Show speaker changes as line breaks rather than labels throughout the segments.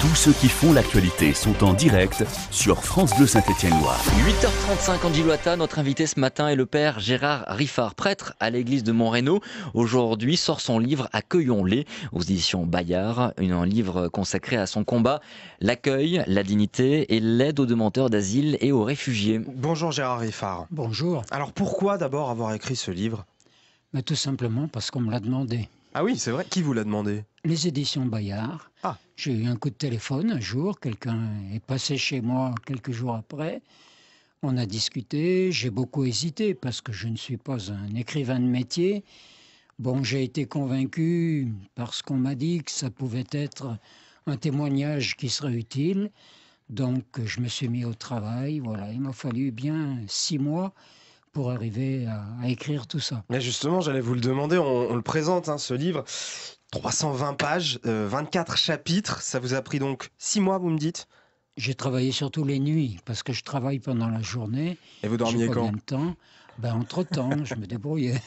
Tous ceux qui font l'actualité sont en direct sur France Bleu Saint-Étienne-Loire.
8h35, Angie Loata, notre invité ce matin est le père Gérard Riffard, prêtre à l'église de Montrénaud. Aujourd'hui sort son livre Accueillons-les aux éditions Bayard, un livre consacré à son combat, l'accueil, la dignité et l'aide aux demandeurs d'asile et aux réfugiés.
Bonjour Gérard Riffard.
Bonjour.
Alors pourquoi d'abord avoir écrit ce livre ?
Mais tout simplement parce qu'on me l'a demandé.
Ah oui, c'est vrai. Qui vous l'a demandé ?
Les éditions Bayard.
Ah.
J'ai eu un coup de téléphone un jour, quelqu'un est passé chez moi quelques jours après. On a discuté, j'ai beaucoup hésité parce que je ne suis pas un écrivain de métier. Bon, j'ai été convaincu parce qu'on m'a dit que ça pouvait être un témoignage qui serait utile. Donc je me suis mis au travail, voilà, il m'a fallu bien 6 mois pour arriver à écrire tout ça.
Mais justement, j'allais vous le demander, on le présente, ce livre, 320 pages, 24 chapitres, ça vous a pris donc 6 mois, vous me dites ?
J'ai travaillé surtout les nuits, parce que je travaille pendant la journée.
Et vous dormiez quand ?
Bien de temps. Entre-temps, je me débrouillais.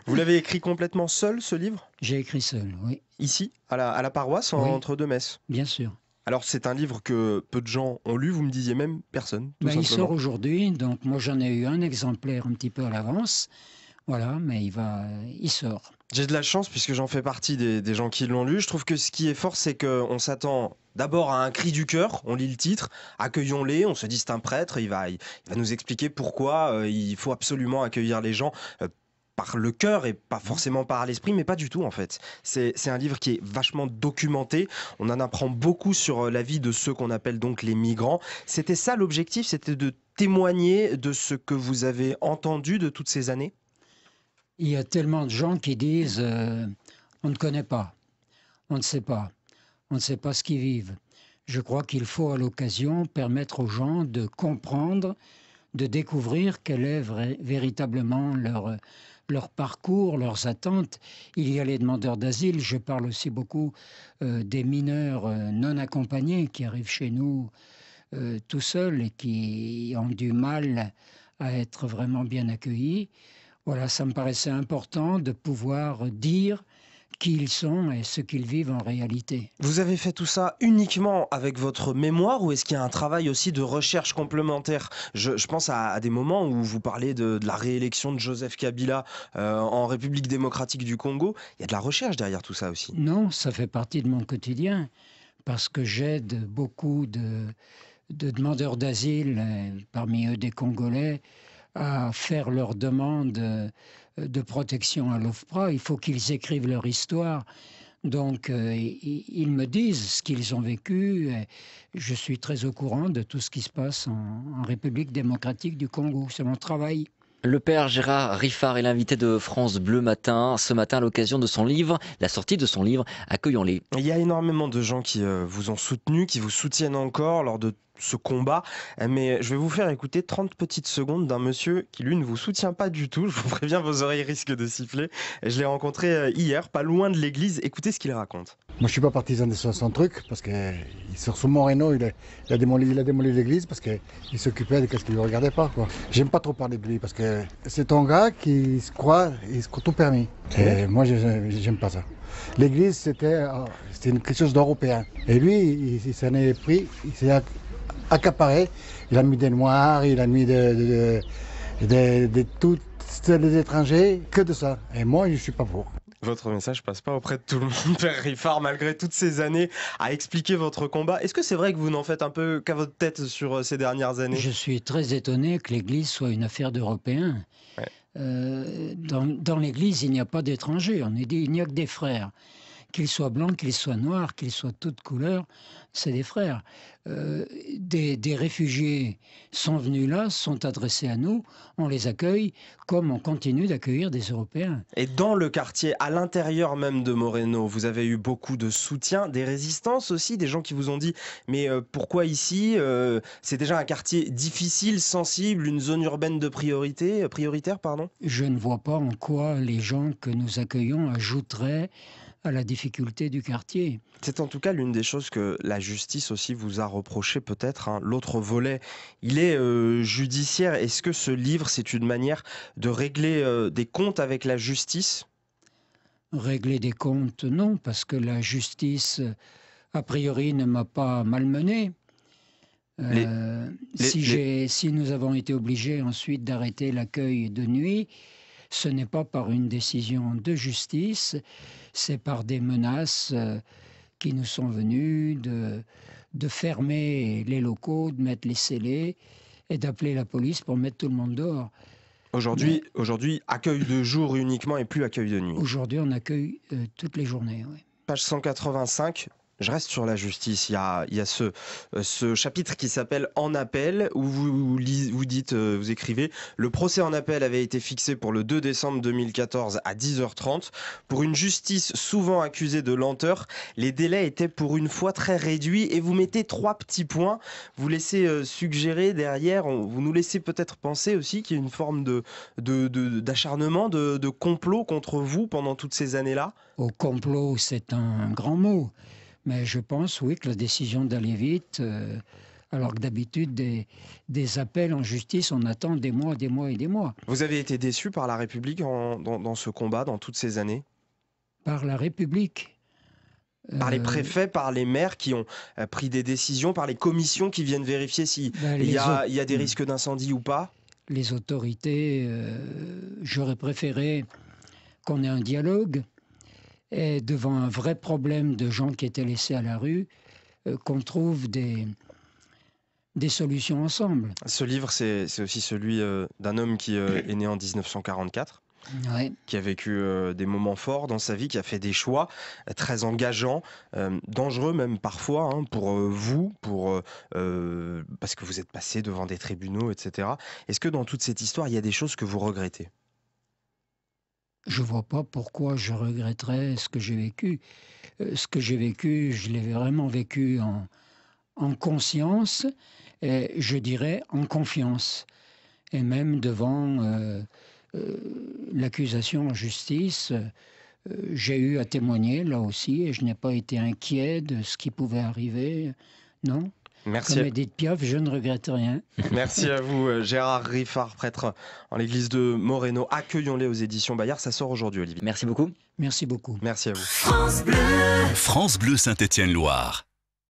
Vous l'avez écrit complètement seul, ce livre ?
J'ai écrit seul, oui.
Ici, à la paroisse,
Oui.
entre deux messes ?
Bien sûr.
Alors c'est un livre que peu de gens ont lu, vous me disiez même personne, tout
Il
simplement.
sort aujourd'hui, donc moi j'en ai eu un exemplaire un petit peu à l'avance. Voilà, mais il sort.
J'ai de la chance puisque j'en fais partie des gens qui l'ont lu. Je trouve que ce qui est fort, c'est qu'on s'attend d'abord à un cri du cœur. On lit le titre, accueillons-les. On se dit c'est un prêtre, il va nous expliquer pourquoi il faut absolument accueillir les gens par le cœur et pas forcément par l'esprit, mais pas du tout en fait. C'est un livre qui est vachement documenté. On en apprend beaucoup sur la vie de ceux qu'on appelle donc les migrants. C'était ça l'objectif, c'était de témoigner de ce que vous avez entendu de toutes ces années ?
Il y a tellement de gens qui disent on ne connaît pas, on ne sait pas ce qu'ils vivent. Je crois qu'il faut à l'occasion permettre aux gens de comprendre, de découvrir quel est véritablement leur parcours, leurs attentes. Il y a les demandeurs d'asile, je parle aussi beaucoup des mineurs non accompagnés qui arrivent chez nous tout seuls et qui ont du mal à être vraiment bien accueillis. Voilà, ça me paraissait important de pouvoir dire qui ils sont et ce qu'ils vivent en réalité.
Vous avez fait tout ça uniquement avec votre mémoire ou est-ce qu'il y a un travail aussi de recherche complémentaire ? Je pense à des moments où vous parlez de la réélection de Joseph Kabila en République démocratique du Congo. Il y a de la recherche derrière tout ça aussi.
Non, ça fait partie de mon quotidien parce que j'aide beaucoup de demandeurs d'asile, parmi eux des Congolais, à faire leur demande de protection à l'OFPRA. Il faut qu'ils écrivent leur histoire. Donc, ils me disent ce qu'ils ont vécu. Et je suis très au courant de tout ce qui se passe en République démocratique du Congo. C'est mon travail.
Le père Gérard Riffard est l'invité de France Bleu Matin, ce matin à l'occasion de son livre, la sortie de son livre Accueillons-les.
Il y a énormément de gens qui vous ont soutenu, qui vous soutiennent encore lors de ce combat, mais je vais vous faire écouter 30 petites secondes d'un monsieur qui lui ne vous soutient pas du tout. Je vous préviens, vos oreilles risquent de siffler. Je l'ai rencontré hier, pas loin de l'église. Écoutez ce qu'il raconte.
Moi je suis pas partisan de son truc parce que sur son Montrénaud il a démoli l'église parce qu'il s'occupait de ce qu'il ne regardait pas, quoi. J'aime pas trop parler de lui parce que c'est un gars qui se croit tout permis. Et moi j'aime pas ça. L'église c'était quelque chose d'européen. Et lui il s'en est pris, il s'est accaparé, il a mis des noirs, il a mis de tous les étrangers, que de ça. Et moi, je ne suis pas pour.
Votre message passe pas auprès de tout le monde, père Riffard, malgré toutes ces années à expliquer votre combat. Est-ce que c'est vrai que vous n'en faites un peu qu'à votre tête sur ces dernières années ?
Je suis très étonné que l'Église soit une affaire d'Européens.
Ouais.
Dans l'Église, il n'y a pas d'étrangers. On est dit, il n'y a que des frères. Qu'ils soient blancs, qu'ils soient noirs, qu'ils soient toutes couleurs, c'est des frères. Des réfugiés sont venus là, sont adressés à nous, on les accueille comme on continue d'accueillir des Européens.
Et dans le quartier, à l'intérieur même de Montrénaud, vous avez eu beaucoup de soutien, des résistances aussi, des gens qui vous ont dit « mais pourquoi ici ? C'est déjà un quartier difficile, sensible, une zone urbaine de prioritaire, pardon ?»
Je ne vois pas en quoi les gens que nous accueillons ajouteraient à la difficulté du quartier.
C'est en tout cas l'une des choses que la justice aussi vous a reproché peut-être. L'autre volet, il est judiciaire. Est-ce que ce livre, c'est une manière de régler des comptes avec la justice ?
Régler des comptes, non, parce que la justice a priori, ne m'a pas malmené. Si nous avons été obligés ensuite d'arrêter l'accueil de nuit, ce n'est pas par une décision de justice, c'est par des menaces qui nous sont venues de fermer les locaux, de mettre les scellés et d'appeler la police pour mettre tout le monde dehors.
Aujourd'hui, accueil de jour uniquement et plus accueil de nuit.
Aujourd'hui, on accueille toutes les journées. Oui.
Page 185. Je reste sur la justice. Il y a ce chapitre qui s'appelle En appel, où vous écrivez « Le procès en appel avait été fixé pour le 2 décembre 2014 à 10h30. Pour une justice souvent accusée de lenteur, les délais étaient pour une fois très réduits. » Et vous mettez 3 petits points. Vous laissez suggérer derrière, vous nous laissez peut-être penser aussi qu'il y a une forme d'acharnement, de complot contre vous pendant toutes ces années-là.
Au complot, c'est un grand mot. Mais je pense, oui, que la décision d'aller vite, alors que d'habitude, des appels en justice, on attend des mois et des mois.
Vous avez été déçu par la République dans ce combat, dans toutes ces années?
Par la République?
Par les préfets, par les maires qui ont pris des décisions, par les commissions qui viennent vérifier s'il y a des risques d'incendie ou pas?
Les autorités, j'aurais préféré qu'on ait un dialogue. Et devant un vrai problème de gens qui étaient laissés à la rue, qu'on trouve des solutions ensemble.
Ce livre, c'est aussi celui d'un homme qui est né en 1944,
ouais.
Qui a vécu des moments forts dans sa vie, qui a fait des choix très engageants, dangereux même parfois pour vous, parce que vous êtes passé devant des tribunaux, etc. Est-ce que dans toute cette histoire, il y a des choses que vous regrettez ?
Je ne vois pas pourquoi je regretterais ce que j'ai vécu. Ce que j'ai vécu, je l'ai vraiment vécu en conscience, et je dirais en confiance. Et même devant l'accusation en justice, j'ai eu à témoigner là aussi, et je n'ai pas été inquiet de ce qui pouvait arriver. Non.
Merci.
Comme Edith Piaf, je ne regrette rien.
Merci à vous, Gérard Riffard, prêtre en l'église de Moreno. Accueillons-les aux éditions Bayard. Ça sort aujourd'hui, Olivier.
Merci beaucoup.
Merci beaucoup.
Merci à vous.
France Bleu Saint-Étienne-Loire.